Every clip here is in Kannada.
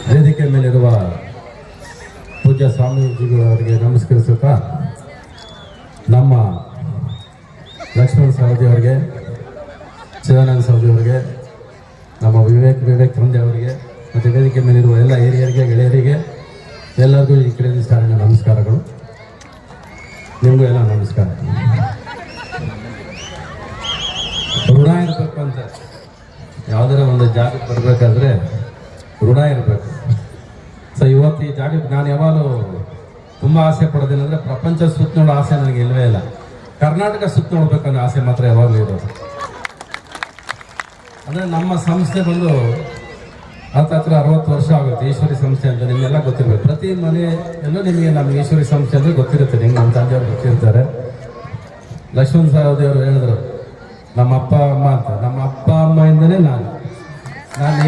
ವೇದಿಕೆ ಮೇಲಿರುವ ಪೂಜ್ಯ ಸ್ವಾಮೀಜಿಗಳವರಿಗೆ ನಮಸ್ಕರಿಸುತ್ತಾ ನಮ್ಮ ಲಕ್ಷ್ಮಣ ಸವದಿ ಅವರಿಗೆ, ಚಿದಾನಂದ ಸವದಿ ಅವರಿಗೆ, ನಮ್ಮ ವಿವೇಕ್ ತಂದೆ ಅವರಿಗೆ ಮತ್ತು ವೇದಿಕೆ ಮೇಲಿರುವ ಎಲ್ಲ ಹಿರಿಯರಿಗೆ, ಗೆಳೆಯರಿಗೆ ಎಲ್ಲರಿಗೂ ಈ ಕಡೆಯಿಂದ ಸಾರಿನ ನಮಸ್ಕಾರಗಳು. ನಿಮಗೂ ಎಲ್ಲ ನಮಸ್ಕಾರ. ಋಣ ಇರಬೇಕು ಅಂತ ಯಾವುದರ ಒಂದು ಜಾಗಕ್ಕೆ ಬರಬೇಕಾದ್ರೆ ಋಣ ಇರಬೇಕು. ಸೊ ಇವತ್ತು ಈ ಜಾಗಕ್ಕೆ ನಾನು ಯಾವಾಗಲೂ ತುಂಬ ಆಸೆ ಪಡೋದೇನೆಂದರೆ ಪ್ರಪಂಚ ಸುತ್ತ ನೋಡೋ ಆಸೆ ನನಗೆ ಇಲ್ಲವೇ ಇಲ್ಲ. ಕರ್ನಾಟಕ ಸುತ್ತ ನೋಡ್ಬೇಕನ್ನೋ ಆಸೆ ಮಾತ್ರ ಯಾವಾಗಲೂ ಇರೋದು. ಅಂದರೆ ನಮ್ಮ ಸಂಸ್ಥೆ ಬಂದು ಹತ್ರ 60 ವರ್ಷ ಆಗುತ್ತೆ. ಈಶ್ವರಿ ಸಂಸ್ಥೆ ಅಂತ ನಿಮಗೆಲ್ಲ ಗೊತ್ತಿರಬೇಕು. ಪ್ರತಿ ಮನೆಯಲ್ಲೂ ನಿಮಗೆ ನಮ್ಮ ಈಶ್ವರಿ ಸಂಸ್ಥೆ ಅಂದರೆ ಗೊತ್ತಿರುತ್ತೆ. ನಿಮ್ಗೆ ನಮ್ಮ ತಂದೆಯವ್ರು ಗೊತ್ತಿರ್ತಾರೆ. ಲಕ್ಷ್ಮಣ ಸವದಿ ಅವರು ಹೇಳಿದ್ರು ನಮ್ಮ ಅಪ್ಪ ಅಮ್ಮ ಅಂತ. ನಮ್ಮ ಅಪ್ಪ ಅಮ್ಮಯಿಂದನೇ ನಾನು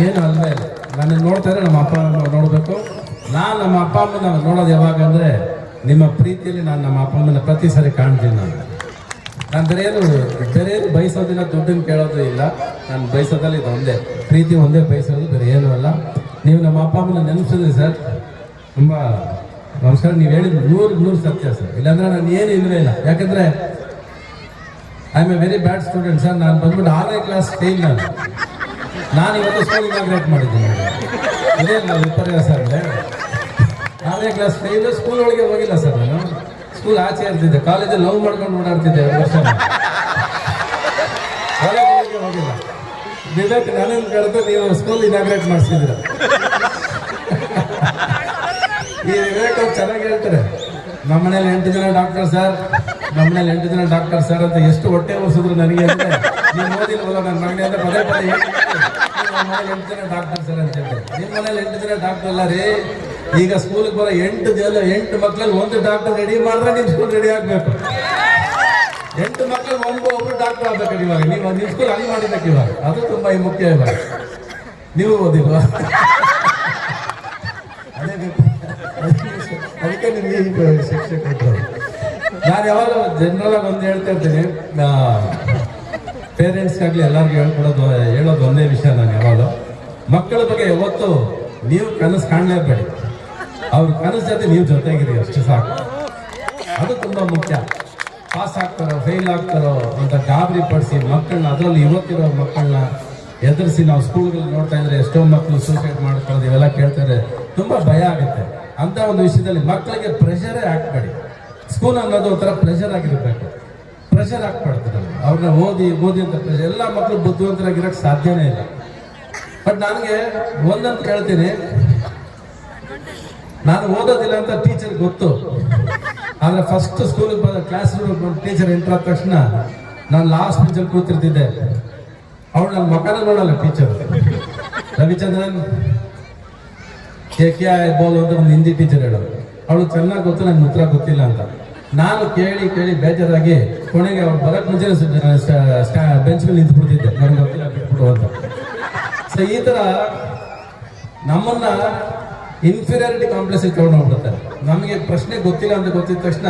ಏನು ಅಲ್ವೇ ಇಲ್ಲ. ನಾನು ನೋಡ್ತಾ ಇದ್ರೆ ನಮ್ಮ ಅಪ್ಪ ಅಮ್ಮ ನೋಡಬೇಕು. ನಾನು ನಮ್ಮ ಅಪ್ಪ ಅಮ್ಮನ ನೋಡೋದು ಯಾವಾಗ ಅಂದರೆ ನಿಮ್ಮ ಪ್ರೀತಿಯಲ್ಲಿ ನಾನು ನಮ್ಮ ಅಪ್ಪ ಅಮ್ಮನ ಪ್ರತಿ ಸಾರಿ ಕಾಣ್ತೀನಿ. ನಾನು ಬೇರೆ ಏನು ಬಯಸೋದಿಲ್ಲ, ದುಡ್ಡನ್ನು ಕೇಳೋದು ಇಲ್ಲ. ನಾನು ಬಯಸೋದಲ್ಲಿ ಇದು ಒಂದೇ, ಪ್ರೀತಿ ಒಂದೇ ಬಯಸೋದು, ಬೇರೆ ಏನೂ ಅಲ್ಲ. ನೀವು ನಮ್ಮ ಅಪ್ಪ ಅಮ್ಮನ ನೆನಪಿಸಿದ್ರಿ ಸರ್, ತುಂಬ ನಮಸ್ಕಾರ. ನೀವು ಹೇಳಿದ್ದು 100% ಸತ್ಯ ಸರ್. ಇಲ್ಲಾಂದ್ರೆ ನಾನು ಏನು ಇಲ್ಲವೇ ಇಲ್ಲ. ಯಾಕಂದರೆ I am A very bad student sir. ನಾನು ಬಂದ್ಬಿಟ್ಟು 6ನೇ ಕ್ಲಾಸ್ ಫೇಲ್. ನಾನು ಇವತ್ತು ಸ್ಕೂಲ್ ಇನಾಗ್ರೇಟ್ ಮಾಡಿದ್ದೀನಿ. ಇದೇ ನಾವು ವಿಪರ್ಯಾಸ ಅಂದರೆ 6ನೇ ಕ್ಲಾಸ್ ಫೇಲ್. ಸ್ಕೂಲ್ ಒಳಗೆ ಹೋಗಿಲ್ಲ ಸರ್. ನಾನು ಸ್ಕೂಲ್ ಆಚೆ ಇರ್ತಿದ್ದೆ. ಕಾಲೇಜಲ್ಲಿ ಲವ್ ಮಾಡ್ಕೊಂಡು ಓಡಾಡ್ತಿದ್ದೆ 2 ವರ್ಷ. ಕಾಲೇಜಿಗೆ ಹೋಗಿಲ್ಲ. ವಿವೇಕ್ ನನ್ನನ್ನು ಕರೆದು ನೀವು ಸ್ಕೂಲ್ ಇನಾಗ್ರೇಟ್ ಮಾಡಿಸಿದ್ದೀರ. ಈ ವಿವೇಕ್ ಅವ್ರು ಚೆನ್ನಾಗಿ ಹೇಳ್ತಾರೆ, ನಮ್ಮ ಮನೇಲಿ 8 ಜನ ಡಾಕ್ಟರ್ ಸರ್, ನಮ್ಮ ಮನೇಲಿ 8 ಜನ ಡಾಕ್ಟರ್ ಸರ್ ಅಂತ. ಎಷ್ಟು ಹೊಟ್ಟೆ ಓದಿಸಿದ್ರು ನನಗೆ ಅಂದರೆ ನೀವು ಓದಿಲ್ವಲ್ಲ ನನ್ನ ಮಗನೇ ಅಂತ ಪದೇ ನಮ್ಮ ಮನೇಲಿ 8 ಜನ ಡಾಕ್ಟರ್ ಸರ್ ಅಂತ ಹೇಳ್ತಾರೆ. ನಿಮ್ಮ ಮನೇಲಿ 8 ಜನ ಡಾಕ್ಟರ್ ಅಲ್ಲ ರೀ. ಈಗ ಸ್ಕೂಲಿಗೆ ಬರೋ 8 ಮಕ್ಕಳಲ್ಲಿ 1 ಡಾಕ್ಟರ್ ರೆಡಿ ಮಾಡಿದ್ರೆ ನಿಮ್ಮ ಸ್ಕೂಲ್ ರೆಡಿ ಆಗಬೇಕು. 8 ಮಕ್ಕಳು ಒಬ್ಬರು ಡಾಕ್ಟರ್ ಆಗ್ಬೇಕು. ಇವಾಗ ನೀವು ನಿಮ್ಮ ಸ್ಕೂಲ್ ಹಂಗೆ ಮಾಡಿದ್ದಕ್ಕೆ ಇವಾಗ ಅದು ತುಂಬ ಮುಖ್ಯ. ಇವಾಗ ನೀವು ಓದಿಲ್ವಾ? ಅದಕ್ಕೆ ನಿಮಗೆ ಈ ಶಿಕ್ಷೆ ಕೊಟ್ಟರು. ನಾನು ಯಾವಾಗ ಜನರಲ್ ಆಗಿ ಒಂದು ಹೇಳ್ತಾ ಇರ್ತೀನಿ, ಪೇರೆಂಟ್ಸ್ಗಾಗಲಿ ಎಲ್ಲರಿಗೂ ಹೇಳೋದು ಒಂದೇ ವಿಷಯ. ನಾನು ಯಾವಾಗ ಮಕ್ಕಳ ಬಗ್ಗೆ ಯಾವತ್ತು ನೀವು ಕನಸು ಕಾಣಲೇಬೇಡಿ. ಅವ್ರ ಕನಸು ಜೊತೆ ನೀವು ಜೊತೆಗಿರಿ, ಅಷ್ಟು ಸಾಕು. ಅದು ತುಂಬ ಮುಖ್ಯ. ಪಾಸ್ ಆಗ್ತಾರೋ ಫೇಲ್ ಆಗ್ತಾರೋ ಅಂತ ಗಾಬರಿ ಪಡಿಸಿ ಮಕ್ಕಳನ್ನ, ಅದರಲ್ಲಿ ಇವತ್ತಿರೋ ಮಕ್ಕಳನ್ನ ಎದುರಿಸಿ ನಾವು ಸ್ಕೂಲ್ಗಳು ನೋಡ್ತಾ ಇದ್ರೆ ಎಷ್ಟೋ ಮಕ್ಕಳು ಸೂಸೈಡ್ ಮಾಡ್ಕೊಳ್ಳೋದು ಇವೆಲ್ಲ ಕೇಳ್ತಾರೆ. ತುಂಬ ಭಯ ಆಗುತ್ತೆ. ಅಂತ ಒಂದು ವಿಷಯದಲ್ಲಿ ಮಕ್ಕಳಿಗೆ ಪ್ರೆಷರೇ ಹಾಕ್ಬೇಡಿ. ಸ್ಕೂಲ್ ಅನ್ನೋದು ಒಂಥರ ಪ್ರೆಷರ್ ಆಗಿರಬೇಕು. ಪ್ರೆಷರ್ ಹಾಕ್ಬಾರ್ದು. ಅವ್ರನ್ನ ಓದಿ ಅಂತ ಪ್ರೆಷರ್. ಎಲ್ಲ ಮಕ್ಕಳು ಬುದ್ಧಿವಂತರಾಗಿರೋಕ್ಕೆ ಸಾಧ್ಯನೇ ಇಲ್ಲ. ಬಟ್ ನನಗೆ ಒಂದಂತ ಕೇಳ್ತೀನಿ, ನಾನು ಓದೋದಿಲ್ಲ ಅಂತ ಟೀಚರ್ ಗೊತ್ತು. ಆದರೆ ಫಸ್ಟ್ ಸ್ಕೂಲಿಗೆ ಬಂದ ಕ್ಲಾಸ್ ರೂಮ್ ಟೀಚರ್ ಎಂಟ್ರ್ ಆದ ತಕ್ಷಣ ನಾನು ಲಾಸ್ಟ್ ಬೆಂಚಲ್ಲಿ ಕೂತಿರ್ತಿದ್ದೆ. ಅವಳು ನನ್ನ ಮಕ್ಕಳ ನೋಡಲ್ಲ ಟೀಚರ್. ರವಿಚಂದ್ರನ್ ಕ್ಯಾ ಬೋಲ್ ಅಂತ ಒಂದು ಹಿಂದಿ ಟೀಚರ್ ಹೇಳೋದು. ಅವಳು ಚೆನ್ನಾಗಿ ಗೊತ್ತು, ನನಗೆ ಉತ್ತರ ಗೊತ್ತಿಲ್ಲ ಅಂತ. ನಾನು ಕೇಳಿ ಬೇಜಾರಾಗಿ ಕೊನೆಗೆ ಅವ್ರು ಬರೋಕ್ಕೆ ಮುಂಚೆ ಬೆಂಚ್ ಮೇಲೆ ನಿಂತ್ಬಿಡ್ತಿದ್ದೆ, ನನಗೆ ಗೊತ್ತಿಲ್ಲ ಬಿಟ್ಬಿಡು ಅಂತ. ಸೊ ಈ ಥರ ನಮ್ಮನ್ನ ಇನ್ಫೀರಿಯಾರಿಟಿ ಕಾಂಪ್ಲೆಕ್ಸ್ ತಗೊಂಡು ಹೋಗ್ಬಿಡ್ತಾರೆ. ನಮಗೆ ಪ್ರಶ್ನೆ ಗೊತ್ತಿಲ್ಲ ಅಂತ ಗೊತ್ತಿದ ತಕ್ಷಣ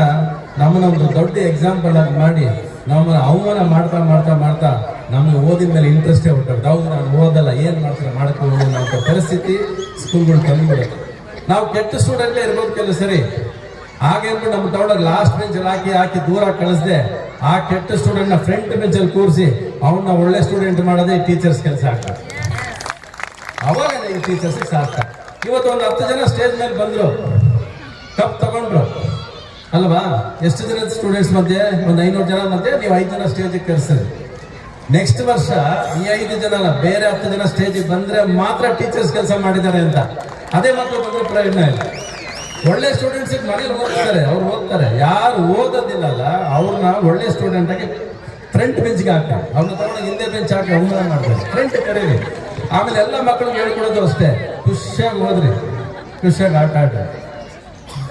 ನಮ್ಮನ್ನ ಒಂದು ದೊಡ್ಡ ಎಕ್ಸಾಂಪಲ್ ಆಗಿ ಮಾಡಿ ನಮ್ಮನ್ನ ಅವಮಾನ ಮಾಡ್ತಾ ನಮಗೆ ಓದಿನ ಮೇಲೆ ಇಂಟ್ರೆಸ್ಟೇ ಹೊರಟಾಗುತ್ತೆ. ಹೌದು ನಾನು ಓದಲ್ಲ, ಏನು ಮಾಡ್ತಾರೆ ಮಾಡಕ್ಕೆ ಹೋಗೋದು ಅಂತ ಪರಿಸ್ಥಿತಿ ಸ್ಕೂಲ್ಗಳು ತಂದುಬಿಡುತ್ತೆ. ನಾವು ಕೆಟ್ಟ ಸ್ಟೂಡೆಂಟೇ ಇರ್ಬೋದು ಕೆಲವು ಸರಿ. ಹಾಗೆ ಅಂದ್ಬಿಟ್ಟು ನಮ್ಮ ತಗೊಂಡಾಗ ಲಾಸ್ಟ್ ಬೆಂಚಲ್ಲಿ ಹಾಕಿ ದೂರ ಕಳಿಸ್ದೆ ಆ ಕೆಟ್ಟ ಸ್ಟೂಡೆಂಟ್ನ ಫ್ರಂಟ್ ಬೆಂಚಲ್ಲಿ ಕೂರಿಸಿ ಅವನ್ನ ಒಳ್ಳೆ ಸ್ಟೂಡೆಂಟ್ ಮಾಡೋದೇ ಟೀಚರ್ಸ್ ಕೆಲಸ ಆಗ್ತದೆ. ಅವಾಗ ಈ ಟೀಚರ್ಸ್ಗೆ ಸಾರ್ಥ. ಇವತ್ತು ಒಂದು 10 ಜನ ಸ್ಟೇಜ್ ಮೇಲೆ ಬಂದರು, ಕಪ್ ತಗೊಂಡ್ರು ಅಲ್ವಾ? ಎಷ್ಟು ಜನ ಸ್ಟೂಡೆಂಟ್ಸ್ ಮಧ್ಯೆ? ಒಂದು 500 ಜನ ಮಧ್ಯೆ ನೀವು 5 ಜನ ಸ್ಟೇಜಿಗೆ ಕರೆಸಿದ್ರಿ. ನೆಕ್ಸ್ಟ್ ವರ್ಷ ಈ 5 ಜನ ಅಲ್ಲ, ಬೇರೆ 10 ಜನ ಸ್ಟೇಜಿಗೆ ಬಂದರೆ ಮಾತ್ರ ಟೀಚರ್ಸ್ ಕೆಲಸ ಮಾಡಿದ್ದಾರೆ ಅಂತ. ಅದೇ ಮಕ್ಕಳು ಬಂದರೆ ಪ್ರಯೋಜನ ಇಲ್ಲ. ಒಳ್ಳೆ ಸ್ಟೂಡೆಂಟ್ಸಿಗೆ ಮನೇಲಿ ಅವ್ರು ಓದ್ತಾರೆ. ಯಾರು ಓದೋದಿಲ್ಲಲ್ಲ ಅವ್ರನ್ನ ಒಳ್ಳೆ ಸ್ಟೂಡೆಂಟಾಗಿ ಫ್ರಂಟ್ ಬೆಂಚ್ಗೆ ಹಾಕ್ತಾರೆ. ಅವ್ರನ್ನ ತಗೊಂಡು ಹಿಂದೆ ಬೆಂಚ್ ಹಾಕಿ ಅವಮಾನ ಮಾಡ್ತಾರೆ. ಫ್ರಂಟ್ ಕರೀರಿ. ಆಮೇಲೆ ಎಲ್ಲ ಮಕ್ಕಳಿಗೆ ಹೇಳ್ಕೊಡೋದು ಅಷ್ಟೇ, ಖುಷಿಯಾಗಿ ಓದ್ರಿ, ಖುಷಿಯಾಗಿ ಆಟ ಆಡ್ರಿ.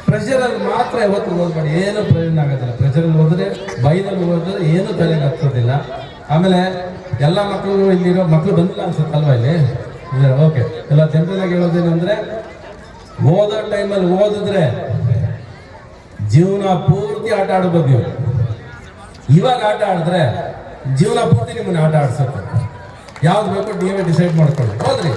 ಪ್ರೆಷರಲ್ಲಿ ಮಾತ್ರ ಯಾವತ್ತು ಓದ್ಬೇಡಿ, ಏನು ಪ್ರಯೋಜನ ಆಗೋದಿಲ್ಲ. ಪ್ರೆಷರಲ್ಲಿ ಹೋದ್ರೆ ಬೈದಲ್ಲಿ ಹೋದ್ರೆ ಏನು ತಲೆಗೆ ಹತ್ತೋದಿಲ್ಲ. ಆಮೇಲೆ ಎಲ್ಲ ಮಕ್ಕಳು ಇಲ್ಲಿರೋ ಮಕ್ಕಳು ಬಂದಿಲ್ಲ ಅನ್ಸುತ್ತಲ್ವಾ ಇಲ್ಲಿ? ಓಕೆ. ಎಲ್ಲ ಜನರಲಾಗಿ ಹೇಳೋದೇನೆಂದರೆ, ಓದೋ ಟೈಮಲ್ಲಿ ಓದಿದ್ರೆ ಜೀವನ ಪೂರ್ತಿ ಆಟ ಆಡ್ಬೋದು ನೀವು. ಇವಾಗ ಆಟ ಆಡಿದ್ರೆ ಜೀವನ ಪೂರ್ತಿ ನಿಮ್ಮನ್ನ ಆಟ ಆಡ್ಸುತ್ತೆ. ಯಾವ್ದು ಬೇಕೋ ನೀವೇ ಡಿಸೈಡ್ ಮಾಡ್ಕೊಳ್ಳಿ. ಹೋದ್ರಿ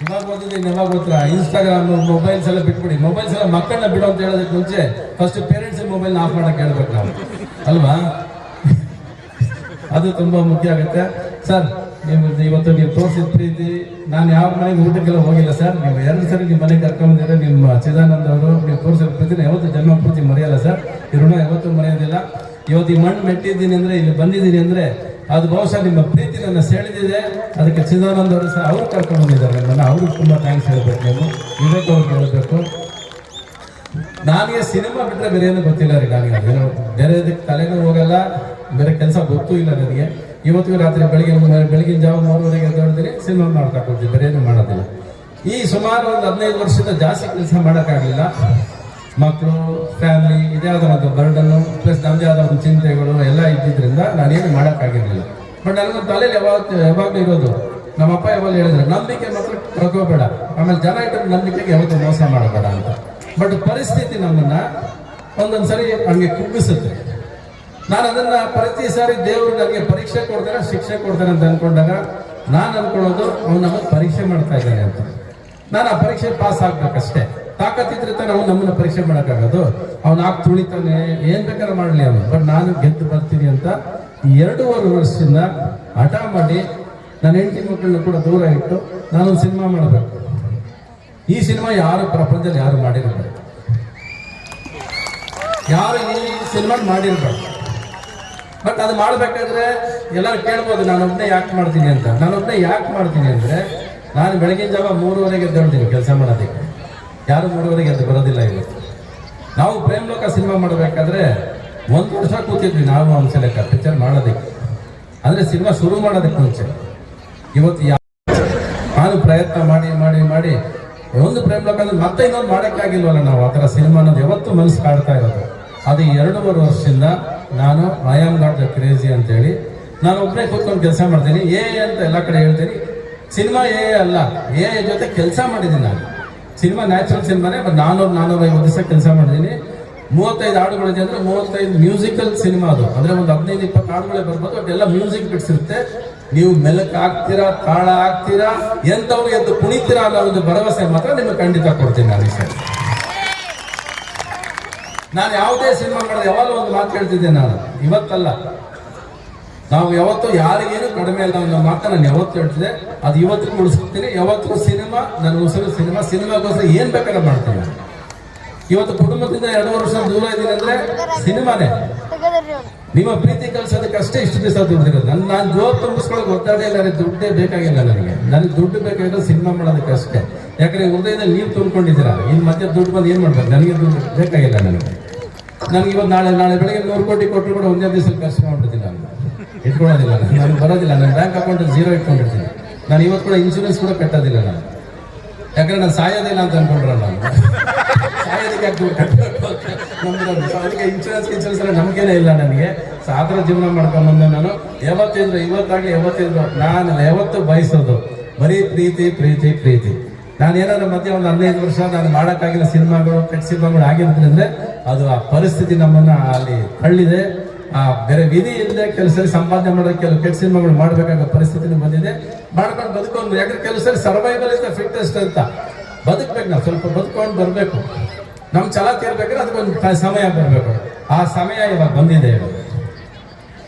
ಇವಾಗ ಓದಿದ್ದೀನಿ, ಯಾವಾಗ ಗೊತ್ತಾ? ಇನ್ಸ್ಟಾಗ್ರಾಮ್, ಮೊಬೈಲ್ಸ್ ಎಲ್ಲ ಬಿಟ್ಬಿಡಿ. ಮೊಬೈಲ್ಸ್ ಎಲ್ಲ ಮಕ್ಕಳನ್ನ ಬಿಡು ಅಂತ ಹೇಳೋದಕ್ಕೆ ಮುಂಚೆ ಫಸ್ಟ್ ಪೇರೆಂಟ್ಸ್ ಮೊಬೈಲ್ನ ಆಫ್ ಮಾಡಕ್ಕೆ ಹೇಳ್ಬೇಕು ನಾವು, ಅಲ್ವಾ? ಅದು ತುಂಬಾ ಮುಖ್ಯ ಆಗುತ್ತೆ. ಸರ್, ಇವತ್ತು ನೀವು ತೋರಿಸಿದ ಪ್ರೀತಿ, ನಾನು ಯಾವ ಮನೆಗೆ ಊಟಕ್ಕೆಲ್ಲ ಹೋಗಿಲ್ಲ ಸರ್. ನೀವು 2 ಸರಿ ನಿಮ್ಮ ಮನೆಗೆ ಕರ್ಕೊಂಡಿದ್ರೆ ನಿಮ್ಮ ಚಿದಾನಂದ ಅವರು ನೀವು ತೋರಿಸಿದ ಪ್ರೀತಿನ ಯಾವತ್ತು ಜನ್ಮ ಪೂರ್ತಿ ಮರೆಯಲ್ಲ ಸರ್. ಈ ಋಣ ಯಾವತ್ತೂ ಮರೆಯೋದಿಲ್ಲ. ಇವತ್ತು ಈ ಮಣ್ಣು ಮೆಟ್ಟಿದ್ದೀನಿ ಅಂದ್ರೆ, ಇಲ್ಲಿ ಬಂದಿದ್ದೀನಿ ಅಂದ್ರೆ ಅದು ಬಹುಶಃ ನಿಮ್ಮ ಪ್ರೀತಿ ನನ್ನ ಸೆಳೆದಿದೆ. ಅದಕ್ಕೆ ಚಿದಾನಂದ ಅವರು ಸಹ ಅವ್ರು ಕರ್ಕೊಂಡು ಬಂದಿದ್ದಾರೆ ನಮ್ಮನ್ನ. ಅವ್ರಿಗೆ ತುಂಬಾ ಥ್ಯಾಂಕ್ಸ್ ಹೇಳ್ಬೇಕು. ನೀವು ವಿವೇಕ್ ಅವ್ರಿಗೆ ಹೇಳ್ಬೇಕು. ನನಗೆ ಸಿನಿಮಾ ಬಿಟ್ಟರೆ ಬೇರೆ ಏನೂ ಗೊತ್ತಿಲ್ಲ ರೀ. ನನಗೆ ಏನೋ ಬೇರೆ ತಲೆನೂ ಹೋಗಲ್ಲ, ಬೇರೆ ಕೆಲಸ ಗೊತ್ತೂ ಇಲ್ಲ ನನಗೆ. ಇವತ್ತಿಗೂ ರಾತ್ರಿ ಬೆಳಗಿನ ಜಾವ 3:30 ಎದ್ದೇಳ್ತೀನಿ, ಸಿನಿಮಾ ಮಾಡ್ತಾ ಕೊಡ್ತೀವಿ, ಬೇರೆ ಏನು ಮಾಡೋದಿಲ್ಲ. ಈ ಸುಮಾರು ಒಂದು 15 ವರ್ಷದ ಜಾಸ್ತಿ ಕೆಲಸ ಮಾಡೋಕ್ಕಾಗಲಿಲ್ಲ. ಮಕ್ಕಳು, ಫ್ಯಾಮಿಲಿ, ಇದೇ ಆದ ಒಂದು ಬರ್ಡನ್ನು ಪ್ಲಸ್ ನಮ್ಮದೇ ಆದ ಒಂದು ಚಿಂತೆಗಳು ಎಲ್ಲ ಇದ್ದಿದ್ದರಿಂದ ನಾನೇನು ಮಾಡೋಕ್ಕಾಗಿರಲಿಲ್ಲ. ಬಟ್ ನನಗೊಂದು ತಲೆಯಲ್ಲಿ ಯಾವಾಗಲೂ ಇರೋದು, ನಮ್ಮಪ್ಪ ಯಾವಾಗ ಹೇಳಿದ್ರು, ನಂಬಿಕೆ ಮಾತ್ರ ಕಳ್ಕೋಬೇಡ, ಆಮೇಲೆ ಜನ ಇಟ್ಟರೆ ನಂಬಿಕೆಗೆ ಯಾವತ್ತೂ ಮೋಸ ಮಾಡಬೇಡ ಅಂತ. ಬಟ್ ಪರಿಸ್ಥಿತಿ ನಮ್ಮನ್ನ ಒಂದೊಂದು ಸರಿ ಹಂಗೆ ಕುಗ್ಗಿಸುತ್ತೆ. ನಾನು ಅದನ್ನ ಪ್ರತಿ ಸಾರಿ ದೇವರು ನನಗೆ ಪರೀಕ್ಷೆ ಕೊಡ್ತಾರೆ, ಶಿಕ್ಷೆ ಕೊಡ್ತಾರೆ ಅಂತ ಅನ್ಕೊಂಡಾಗ ನಾನು ಅನ್ಕೊಳ್ಳೋದು ಅವ್ನು ನಮಗೆ ಪರೀಕ್ಷೆ ಮಾಡ್ತಾ ಇದ್ದಾನೆ ಅಂತ. ನಾನು ಆ ಪರೀಕ್ಷೆ ಪಾಸ್ ಆಗ್ಬೇಕಷ್ಟೇ. ತಾಕತ್ತಿದ್ರೆ ತಾನೆ ಅವ್ನು ನಮ್ಮನ್ನ ಪರೀಕ್ಷೆ ಮಾಡೋಕ್ಕಾಗೋದು. ಅವ್ನು ತುಳಿತಾನೆ, ಏನ್ ಬೇಕಾದ್ರೆ ಮಾಡಲಿ ಅವನು, ಬಟ್ ನಾನು ಗೆದ್ದು ಬರ್ತೀನಿ ಅಂತ 2.5 ವರ್ಷದಿಂದ ಹಠ ಮಾಡಿ ನನ್ನ ಹೆಂಡತಿ ಮಕ್ಕಳನ್ನ ಕೂಡ ದೂರ ಇಟ್ಟು ನಾನೊಂದು ಸಿನಿಮಾ ಮಾಡಬೇಕು. ಈ ಸಿನಿಮಾ ಯಾರು ಪ್ರಪಂಚದಲ್ಲಿ ಯಾರು ಮಾಡಿರ್ಬೇಕು, ಯಾರು ಈ ಸಿನಿಮಾ ಮಾಡಿರ್ಬೇಕು. ಬಟ್ ಅದು ಮಾಡಬೇಕಾದ್ರೆ ಎಲ್ಲರೂ ಕೇಳ್ಬೋದು, ನಾನೊಬ್ಬನೇ ಯಾಕೆ ಮಾಡ್ತೀನಿ ಅಂತ. ನಾನೊಬ್ಬನೇ ಯಾಕೆ ಮಾಡ್ತೀನಿ ಅಂದರೆ, ನಾನು ಬೆಳಗಿನ ಜಾವ 3:30 ಎದ್ದೇಳ್ತೀನಿ ಕೆಲಸ ಮಾಡೋದಕ್ಕೆ. ಯಾರು 3:30 ಎದ್ದು ಬರೋದಿಲ್ಲ ಇವತ್ತು. ನಾವು ಪ್ರೇಮ್ ಲೋಕ ಸಿನಿಮಾ ಮಾಡಬೇಕಾದ್ರೆ 1 ವರ್ಷ ಕೂತಿದ್ವಿ ನಾವು ಅಂಶ ಲೆಕ್ಕ ಪಿಕ್ಚರ್ ಮಾಡೋದಕ್ಕೆ, ಅಂದರೆ ಸಿನಿಮಾ ಶುರು ಮಾಡೋದಕ್ಕೆ ಮುಂಚೆ. ಇವತ್ತು ನಾನು ಪ್ರಯತ್ನ ಮಾಡಿ ಮಾಡಿ ಮಾಡಿ ಒಂದು ಪ್ರೇಮ್ ಲೋಕ ಅಂದ್ರೆ ಮತ್ತೆ ಇನ್ನೊಂದು ಮಾಡೋಕ್ಕಾಗಿಲ್ವಲ್ಲ ನಾವು. ಆ ಥರ ಸಿನಿಮಾ ಅನ್ನೋದು ಯಾವತ್ತೂ ಮನಸ್ಸು ಕಾಡ್ತಾ ಇರೋದು. ಅದು 2.5 ವರ್ಷದಿಂದ ನಾನು I am not the crazy ಅಂತೇಳಿ ನಾನು ಒಬ್ಬನೇ ಕೂತ್ಕೊಂಡು ಕೆಲಸ ಮಾಡ್ತೀನಿ. ಅಂತ ಎಲ್ಲ ಕಡೆ ಹೇಳ್ತೀನಿ. ಸಿನಿಮಾ ಅಲ್ಲ, ಜೊತೆ ಕೆಲಸ ಮಾಡಿದ್ದೀನಿ ನಾನು. ಸಿನಿಮಾ ನ್ಯಾಚುರಲ್ ಸಿನಿಮಾನೇ, ಬಟ್ 450 ದಿವಸ ಕೆಲಸ ಮಾಡಿದ್ದೀನಿ. 35 ಹಾಡುಗಳಿದೆ ಅಂದ್ರೆ 35 ಮ್ಯೂಸಿಕಲ್ ಸಿನಿಮಾ ಅದು. ಅಂದ್ರೆ ಒಂದು 15-20 ಹಾಡುಗಳೇ ಬರ್ಬೋದು, ಅದೆಲ್ಲ ಮ್ಯೂಸಿಕ್ ಬಿಡ್ಸಿರುತ್ತೆ. ನೀವು ಮೆಲಕ್ ಆಗ್ತೀರಾ, ತಾಳ ಆಗ್ತೀರಾ, ಎಂತವ್ರು ಎದ್ದು ಕುಣಿತೀರಾ ಅನ್ನೋ ಒಂದು ಭರವಸೆ ಮಾತ್ರ ನಿಮಗೆ ಖಂಡಿತ ಕೊಡ್ತೀನಿ ನಾನು. ಈ ಸರಿ ನಾನು ಯಾವುದೇ ಸಿನಿಮಾ ಮಾಡಿದ್ರೆ ಯಾವಾಗಲೂ ಒಂದು ಮಾತು ಹೇಳ್ತಿದ್ದೆ ನಾನು, ಇವತ್ತಲ್ಲ, ನಾವು ಯಾವತ್ತೂ ಯಾರಿಗೇನು ಕಡಿಮೆ ಇಲ್ಲ ಅನ್ನೋ ಮಾತ್ರ ನಾನು ಯಾವತ್ತು ಹೇಳ್ತಿದ್ದೆ. ಅದು ಇವತ್ತಿಗೂ ಉಳಿಸ್ಕೊತೀನಿ. ಯಾವತ್ತಿಗೂ ಸಿನಿಮಾ ನನ್ನ ಉಸಿರು ಸಿನಿಮಾ, ಸಿನಿಮಾಗೋಸ್ಕರ ಏನ್ ಬೇಕಾದ್ರೆ ಮಾಡ್ತೀನಿ. ಇವತ್ತು ಕುಟುಂಬದಿಂದ 2 ವರ್ಷ ದೂರ ಇದ್ದೀನಿ ಅಂದ್ರೆ ಸಿನಿಮಾನೇ. ನಿಮ್ಮ ಪ್ರೀತಿ ಕಲ್ಸೋದಕ್ಕೆ ಅಷ್ಟೇ ಇಷ್ಟು ದಿವಸ ದುಡ್ದಿರೋದು. ನಾನು ಜೋರ್ ತುಂಬಿಸ್ಕೊಳಕ್ ಒದ್ದಾಡೇ ಇಲ್ಲ. ದುಡ್ಡೇ ಬೇಕಾಗಿಲ್ಲ ನನಗೆ ದುಡ್ಡು ಬೇಕಾಗಿರೋ ಸಿನಿಮಾ ಮಾಡೋದಕ್ಕೆ ಅಷ್ಟೇ. ಯಾಕಂದ್ರೆ ಹೃದಯದಲ್ಲಿ ನೀವು ತುಂಬ್ಕೊಂಡಿದ್ದೀರಾ. ಇನ್ನು ಮತ್ತೆ ದುಡ್ಡು ಬಂದು ಏನ್ ಮಾಡ್ಬೇಕು, ನನಗೆ ದುಡ್ಡು ಬೇಕಾಗಿಲ್ಲ. ನನಗೆ ಇವತ್ತು ನಾಳೆ ಬೆಳಗ್ಗೆ 100 ಕೋಟಿ ಕೊಟ್ಟರು ಕೂಡ ಒಂದೇ ದಿವಸದಲ್ಲಿ ಖರ್ಚು ಮಾಡ್ಬಿಡ್ತೀನಿ. ನಾನು ಇಟ್ಕೊಳ್ಳೋದಿಲ್ಲ, ನನಗೆ ಬರೋದಿಲ್ಲ. ನನ್ನ ಬ್ಯಾಂಕ್ ಅಕೌಂಟ್ 0 ಇಟ್ಕೊಂಡಿರ್ತೀನಿ. ನಾನು ಇವತ್ತು ಕೂಡ ಇನ್ಶೂರೆನ್ಸ್ ಕೂಡ ಕಟ್ಟೋದಿಲ್ಲ ನಾನು. ಯಾಕಂದ್ರೆ ನಾನು ಸಾಯೋದಿಲ್ಲ ಅಂತ ಅನ್ಕೊಂಡ್ರೆ ನಾನು ಸಾಯೋದಕ್ಕೆ ಅದಕ್ಕೆ ಇನ್ಶೂರೆನ್ಸ್ ಎಲ್ಲ ನಂಬಿಕೆನೇ ಇಲ್ಲ ನನಗೆ. ಆ ಥರ ಜೀವನ ಮಾಡ್ಕೊಂಡ್ಬಂದೆ ನಾನು. ಯಾವತ್ತಿದ್ರು ಇವತ್ತಾಗಲಿ ಯಾವತ್ತಿದ್ರು ನಾನು ಯಾವತ್ತು ಬಯಸೋದು ಬರೀ ಪ್ರೀತಿ ಪ್ರೀತಿ ಪ್ರೀತಿ. ನಾನು ಏನಾದ್ರು ಮಧ್ಯೆ ಒಂದು 15 ವರ್ಷ ನಾನು ಮಾಡೋಕ್ಕಾಗಿಲ್ಲ ಸಿನಿಮಾಗಳು, ಕೆಟ್ಟ ಸಿನಿಮಾಗಳು ಆಗಿರೋದ್ರಿಂದ ಅದು ಆ ಪರಿಸ್ಥಿತಿ ನಮ್ಮನ್ನ ಅಲ್ಲಿ ತಳ್ಳಿದೆ. ಬೇರೆ ವಿಧಿ ಇಲ್ಲದೆ ಕೆಲಸ ಸಂಪಾದನೆ ಮಾಡೋಕೆ ಕೆಲವು ಕೆಟ್ಟ ಸಿನಿಮಾಗಳು ಮಾಡಬೇಕಾಗೋ ಪರಿಸ್ಥಿತಿನೂ ಬಂದಿದೆ. ಮಾಡ್ಕೊಂಡು ಬದುಕೊಂಡು, ಯಾಕಂದ್ರೆ ಕೆಲವು ಸರಿ ಸರ್ವೈವಲ್ ಇಸ್ ದ ಫಿಟ್ಟೆಸ್ಟ್ ಅಂತ ಬದುಕ್ಬೇಕು. ನಾವು ಸ್ವಲ್ಪ ಬದುಕೊಂಡು ಬರಬೇಕು. ನಮ್ಮ ಛಲ ತೀರ್ಬೇಕಾದ್ರೆ ಅದಕ್ಕೊಂದು ಸಮಯ ಬರಬೇಕು. ಆ ಸಮಯ ಇವಾಗ ಬಂದಿದೆ. ಇವಾಗ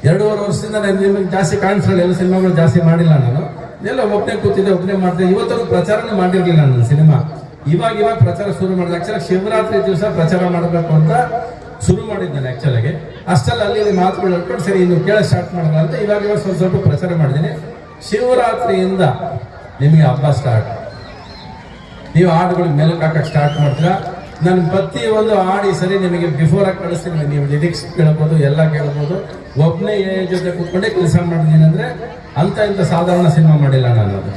2.5 ವರ್ಷದಿಂದ ನಾನು ನಿಮಗೆ ಜಾಸ್ತಿ ಕಾಣಿಸಲ್ಲ. ಎಲ್ಲ ಸಿನಿಮಾಗಳು ಜಾಸ್ತಿ ಮಾಡಿಲ್ಲ ನಾನು. ಎಲ್ಲ ಒಬ್ಬನೇ ಕೂತಿದ್ದೆ, ಒಬ್ಬನೇ ಮಾಡಿದೆ. ಇವತ್ತು ಪ್ರಚಾರನೂ ಮಾಡಿರ್ಲಿಲ್ಲ ನನ್ನ ಸಿನಿಮಾ. ಇವಾಗ ಪ್ರಚಾರ ಶುರು ಮಾಡಿದೆ. ಆಕ್ಚುಲಿ ಶಿವರಾತ್ರಿ ದಿವಸ ಪ್ರಚಾರ ಮಾಡಬೇಕು ಅಂತ ಶುರು ಮಾಡಿದ್ದೇನೆ ಆಕ್ಚುಲಾಗಿ. ಅಷ್ಟೆಲ್ಲ ಅಲ್ಲಿ ಮಾತುಗಳು ಹೇಳ್ಕೊಂಡು ಸರಿ ಇನ್ನು ಕೇಳ ಸ್ಟಾರ್ಟ್ ಮಾಡೋಣ ಅಂತ ಇವಾಗ ಸ್ವಲ್ಪ ಪ್ರಚಾರ ಮಾಡಿದ್ದೀನಿ. ಶಿವರಾತ್ರಿಯಿಂದ ನಿಮಗೆ ಹಬ್ಬ ಸ್ಟಾರ್ಟ್. ನೀವು ಹಾಡುಗಳು ಮೆಲುಕು ಹಾಕಕ್ಕೆ ಸ್ಟಾರ್ಟ್ ಮಾಡ್ತೀರಾ. ನಾನು ಪ್ರತಿ ಒಂದು ಹಾಡಿ ಸರಿ ನಿಮಗೆ ಬಿಫೋರ್ ಆಗಿ ಕಳಿಸ್ತೀನಿ. ನೀವು ಲಿರಿಕ್ಸ್ ಕೇಳ್ಬೋದು, ಎಲ್ಲ ಕೇಳ್ಬೋದು. ಒಬ್ಬನೇ ಜೊತೆ ಕೂತ್ಕೊಂಡೇ ಕೆಲಸ ಮಾಡಿದ್ದೀನಿ ಅಂದ್ರೆ ಇಂಥ ಸಾಧಾರಣ ಸಿನಿಮಾ ಮಾಡಿಲ್ಲ ನಾನು. ಅದು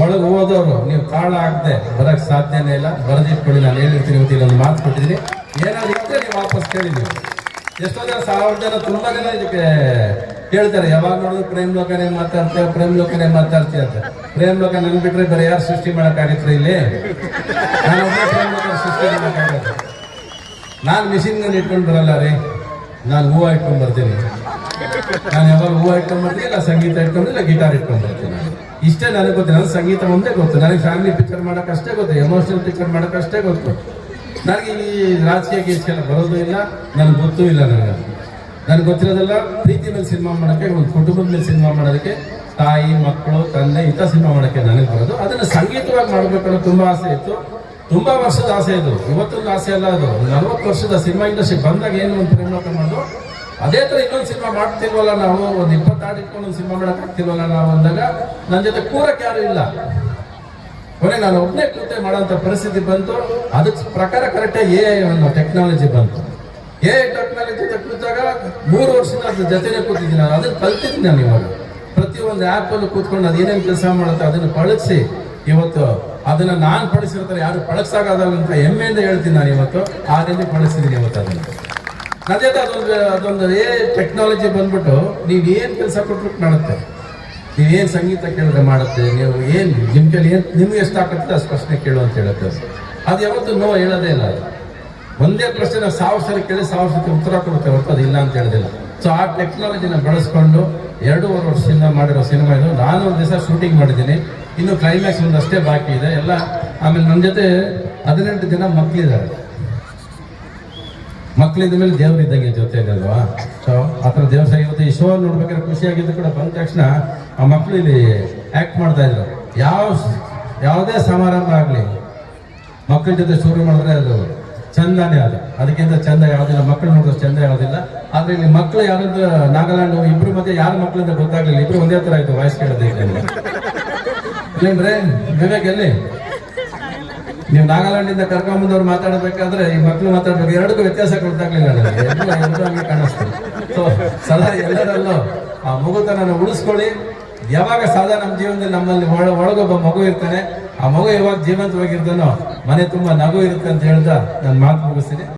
ಒಳಗೆ ಹೋದವರು ನೀವು ತಾಳ ಆಗದೆ ಬರಕ್ಕೆ ಸಾಧ್ಯನೇ ಇಲ್ಲ. ಬರೆದಿಟ್ಕೊಳ್ಳಿ, ನಾನು ಹೇಳಿರ್ತೀನಿ. ಒಂದು ಮಾತು ಕೊಟ್ಟಿದ್ದೀನಿ. ಏನಾದ್ರು ಇದ್ರೆ ನೀವು ವಾಪಸ್ ಕೇಳಿದ್ದೀವಿ. ಎಷ್ಟೋ ಜನ 1000 ಜನ ತುಂಬಾ ಜನ ಇದಕ್ಕೆ ಕೇಳ್ತಾರೆ, ಯಾವಾಗ ನೋಡಿದ್ರು ಪ್ರೇಮ್ ಲೋಕನೇ ಮಾತಾಡ್ತೀಯ, ಪ್ರೇಮ್ ಲೋಕನೇ ಮಾತಾಡ್ತೀಯ ಅಂತ. ಪ್ರೇಮ್ ಲೋಕ ನನ್ ಬಿಟ್ರೆ ಬೇರೆ ಯಾರು ಸೃಷ್ಟಿ ಮಾಡೋಕ್ಕಾಗತ್ತೆ ಇಲ್ಲಿ? ನಾನು ಪ್ರೇಮ್ ಲೋಕ ಸೃಷ್ಟಿ ಮಾಡೋಕ್ಕಾಗತ್ತೆ. ನಾನು ಮಿಷಿನ್ ಗನ್ ಇಟ್ಕೊಂಡು ಬರಲ್ಲ ರೀ. ನಾನು ಹೂವು ಇಟ್ಕೊಂಡ್ ಬರ್ತೀನಿ. ನಾನು ಯಾವಾಗ ಹೂವು ಇಟ್ಕೊಂಡ್ ಬರ್ತೀನಿ, ಇಲ್ಲ ಸಂಗೀತ ಇಟ್ಕೊಂಡು, ಇಲ್ಲ ಗಿಟಾರ್ ಇಟ್ಕೊಂಡ್ ಬರ್ತೀನಿ. ಇಷ್ಟೇ ನನಗೆ ಗೊತ್ತು. ನನಗೆ ಸಂಗೀತ ಒಂದೇ ಗೊತ್ತು, ನನಗೆ ಫ್ಯಾಮಿಲಿ ಪಿಕ್ಚರ್ ಮಾಡೋಕೆ ಅಷ್ಟೇ ಗೊತ್ತು, ಎಮೋಷನಲ್ ಪಿಕ್ಚರ್ ಮಾಡೋಕೆ ಅಷ್ಟೇ ಗೊತ್ತು. ನನಗೆ ಈ ರಾಜಕೀಯ ಗೀಚೆಲ್ಲ ಬರೋದು ಇಲ್ಲ, ನನಗೆ ಗೊತ್ತೂ ಇಲ್ಲ. ನನಗೆ ಗೊತ್ತಿರೋದೆಲ್ಲ ಪ್ರೀತಿ ಮೇಲೆ ಸಿನಿಮಾ ಮಾಡೋಕ್ಕೆ, ಒಂದು ಕುಟುಂಬದ ಮೇಲೆ ಸಿನಿಮಾ ಮಾಡೋದಕ್ಕೆ, ತಾಯಿ ಮಕ್ಕಳು ತಂದೆ ಇಂಥ ಸಿನಿಮಾ ಮಾಡೋಕ್ಕೆ ನನಗೆ ಬರೋದು. ಅದನ್ನು ಸಂಗೀತವಾಗಿ ಮಾಡಬೇಕನ್ನೋ ತುಂಬ ಆಸೆ ಇತ್ತು, ತುಂಬ ವರ್ಷದ ಆಸೆ ಇದು, ಇವತ್ತೊಂದು ಆಸೆ ಅಲ್ಲ. ಅದು 40 ವರ್ಷದ ಸಿನಿಮಾ ಇಂಡಸ್ಟ್ರಿ ಬಂದಾಗ ಏನು ಒಂದು ಪ್ರೇಮಲೋಕ ಮಾಡೋದು, ಅದೇ ಥರ ಇನ್ನೊಂದು ಸಿನಿಮಾ ಮಾಡ್ತಿಲ್ವಲ್ಲ ನಾವು, ಒಂದು 20 ಹಾಡು ಇಟ್ಕೊಂಡು ಒಂದು ಸಿನಿಮಾ ಮಾಡೋಕ್ಕಾಗ್ತಿಲ್ವಲ್ಲ ನಾವು ಅಂದಾಗ ನನ್ನ ಜೊತೆ ಕೂರಕ್ಕೆ ಯಾರು ಇಲ್ಲ. ಕೊನೆ ನಾನು ಒಬ್ಬನೇ ಕೂತೆ ಮಾಡೋಂಥ ಪರಿಸ್ಥಿತಿ ಬಂತು. ಅದಕ್ಕೆ ಪ್ರಕಾರ ಕರೆಕ್ಟಾಗಿ ಅನ್ನೋ ಟೆಕ್ನಾಲಜಿ ಬಂತು. ಟೆಕ್ನಾಲಜಿ ಜೊತೆ ಕೂತಾಗ 3 ವರ್ಷದಿಂದ ಅದ್ರ ಜೊತೆನೇ ಕೂತಿದ್ದೀನಿ ನಾನು. ಅದನ್ನು ಕಲ್ತಿದ್ದೀನಿ ನಾನು. ಇವಾಗ ಪ್ರತಿಯೊಂದು ಆ್ಯಪಲ್ಲೂ ಕೂತ್ಕೊಂಡು ಅದೇನೇನು ಕೆಲಸ ಮಾಡುತ್ತೆ ಅದನ್ನು ಪಳಗಿಸಿ ಇವತ್ತು ಅದನ್ನು ನಾನು ಪಡಿಸಿರ್ತಾರೆ, ಯಾರು ಪಳಗ್ಸಾಗಲ್ಲ ಅಂತ ಹೆಮ್ಮೆಯಿಂದ ಹೇಳ್ತೀನಿ ನಾನು. ಇವತ್ತು ಆ ರೀತಿ ಪಡಿಸಿದ್ದೀನಿ ಇವತ್ತು ಅದನ್ನು. ಅದೇ ಅದೊಂದು ಟೆಕ್ನಾಲಜಿ ಬಂದ್ಬಿಟ್ಟು ನೀವು ಏನು ಕೆಲಸ ಕೊಟ್ಟರು ಮಾಡುತ್ತೆ, ನೀವೇನು ಸಂಗೀತ ಕೇಳಿದ್ರೆ ಮಾಡುತ್ತೆ, ನೀವು ಏನು ನಿಮ್ಮ ಕೈಲಿ ಏನು ನಿಮ್ಗೆ ಎಷ್ಟು ಹಾಕುತ್ತೆ ಅಷ್ಟು ಪ್ರಶ್ನೆ ಕೇಳು ಅಂತ ಹೇಳುತ್ತೆ. ಅದು ಯಾವತ್ತೂ ನೋ ಹೇಳೋದೇ ಇಲ್ಲ. ಅದು ಒಂದೇ ಪ್ರಶ್ನೆ ನಾವು 1000 ಸರಿ ಕೇಳಿ 1000 ಸತಿ ಉತ್ತರ ಕೊಡುತ್ತೆ ಹೊರತು ಅದು ಇಲ್ಲ ಅಂತ ಹೇಳೋದಿಲ್ಲ. ಸೊ ಆ ಟೆಕ್ನಾಲಜಿನ ಬಳಸ್ಕೊಂಡು 2.5 ವರ್ಷದಿಂದ ಮಾಡಿರೋ ಸಿನಿಮಾ ಇದು. ನಾನು ಒಂದು ದಿವಸ ಶೂಟಿಂಗ್ ಮಾಡಿದ್ದೀನಿ, ಇನ್ನು ಕ್ಲೈಮ್ಯಾಕ್ಸ್ ಒಂದಷ್ಟೇ ಬಾಕಿ ಇದೆ ಎಲ್ಲ. ಆಮೇಲೆ ನನ್ನ ಜೊತೆ 18 ಜನ ಮಕ್ಕಳಿದ್ದಾರೆ. ಮಕ್ಕಳಿದ್ದ ಮೇಲೆ ದೇವ್ರು ಇದ್ದಂಗೆ ಜೊತೆಯಲ್ಲಿ ಅಲ್ವಾ. ಸೊ ಆ ಥರ ದೇವ್ರ ಇವತ್ತು ಈ ಶೋ ನೋಡ್ಬೇಕಾದ್ರೆ ಖುಷಿಯಾಗಿದ್ದು ಕೂಡ ಬಂದ ತಕ್ಷಣ ಆ ಮಕ್ಕಳು ಇಲ್ಲಿ ಆ್ಯಕ್ಟ್ ಮಾಡ್ತಾ ಇದ್ರು. ಯಾವುದೇ ಸಮಾರಂಭ ಆಗಲಿ ಮಕ್ಕಳ ಜೊತೆ ಶುರು ಮಾಡಿದ್ರೆ ಅದು ಚಂದನೇ. ಅದಕ್ಕಿಂತ ಚಂದ ಯಾವುದಿಲ್ಲ, ಮಕ್ಕಳು ನೋಡಿದ್ರೆ ಚಂದ ಯಾವುದಿಲ್ಲ. ಆದರೆ ಇಲ್ಲಿ ಮಕ್ಕಳು ಯಾರಾದ್ರು ನಾಗಾಲ್ಯಾಂಡ್ ಇಬ್ರು ಮತ್ತೆ ಯಾರ ಮಕ್ಕಳಿಂದ ಗೊತ್ತಾಗ್ಲಿಲ್ಲ, ಇಬ್ರು ಒಂದೇ ಥರ ಆಯ್ತು ವಾಯ್ಸ್ ಕೇಳೋದಕ್ಕೆ. ಏನ್ರೆ ವಿವೇಕ್ ಎಲ್ಲಿ ನೀವು ನಾಗಾಲ್ಯಾಂಡಿಂದ ಕರ್ಕೊಂಬಂದವ್ರು ಮಾತಾಡಬೇಕಾದ್ರೆ ಈ ಮಕ್ಕಳು ಮಾತಾಡ್ಬೇಕು, ಎರಡಕ್ಕೂ ವ್ಯತ್ಯಾಸ ಗೊತ್ತಾಗ್ಲಿಲ್ಲ ನನಗೆ. ಎರಡು ಹಂಗೆ ಕಾಣಿಸ್ತಾರೆ. ಸೊ ಸದಾ ಎಲ್ಲರಲ್ಲೂ ಆ ಮಗುತನ ಉಳಿಸ್ಕೊಳ್ಳಿ. ಯಾವಾಗ ಸದಾ ನಮ್ಮ ಜೀವನದಲ್ಲಿ ನಮ್ಮಲ್ಲಿ ಒಳಗೊಬ್ಬ ಮಗು ಇರ್ತಾನೆ, ಆ ಮಗು ಯಾವಾಗ ಜೀವಂತವಾಗಿರ್ತಾನೋ ಮನೆ ತುಂಬ ನಗು ಇರುತ್ತೆ ಅಂತ ಹೇಳ್ತಾ ನಾನು ಮಾತು ಮುಗಿಸ್ತೀನಿ.